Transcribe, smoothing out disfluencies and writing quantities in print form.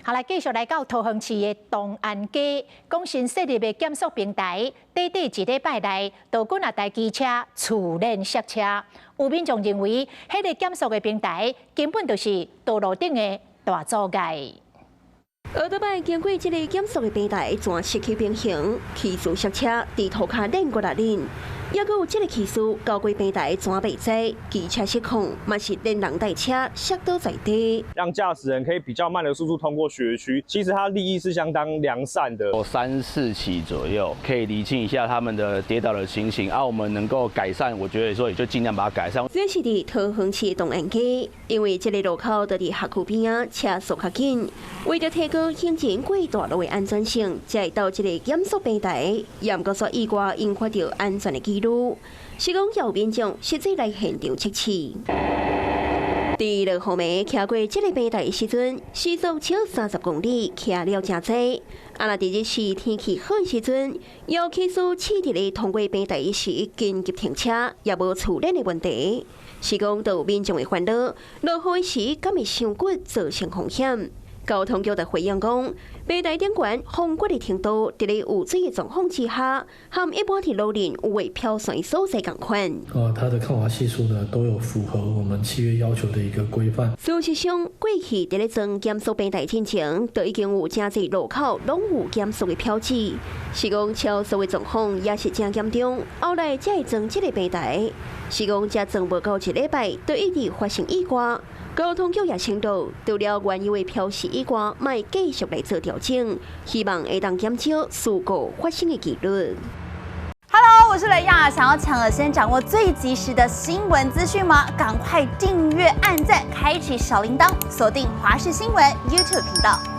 好来，继续来到桃园市的东安街，广深设立的检索平台，短短一礼拜内，多几啊台机车触链塞车。有民众认为，迄个检索的平台根本就是道路顶的大阻碍。奥多拜经过这个检索的平台，全失去平衡，骑士塞车，伫涂骹链过来链。 也佮有这个骑士交过平台全袂知，机车失控，嘛是连人带车摔倒在地。让驾驶人可以比较慢的速度通过学区，其实它利益是相当良善的。有3、4起左右，可以厘清一下他们的跌倒的情形，我们能够改善，我觉得说也就尽量把它改善。这是伫桃园市的东安街，因为这个路口就伫学区边啊，车速较紧，为着提高行人过大路的安全性，才会到这个检索平台，也毋过说意外引发着安全的记录。 是讲有民众实际来现场测试。第2号暝骑过这个平台的时阵，时速超30公里，骑了真济。啊，若伫日时天气好的时阵，有骑士试伫咧通过平台时紧急停车，也无处理的问题。是讲有民众的烦恼，落雨时敢会伤骨造成风险。 交通局的回应讲，平台顶悬风骨的程度，伫咧有水的状况之下，和一般的路面有会飘船所在共款。它的抗滑系数呢，都有符合我们契约要求的一个规范。事实上，过去伫咧装检索平台之前，都已经有真侪路口拢有检索的标志，是讲超速的状况也是真严重。后来才会装这个平台，是讲才装无到1礼拜，就一直发生意外。 交通局也宣导，除了原有的标示以外，卖继续来做调整，希望会当减少事故发生的几率。Hello， 我是雷亚，想要抢先掌握最及时的新闻资讯吗？赶快订阅、按赞、开启小铃铛，锁定华视新闻 YouTube 频道。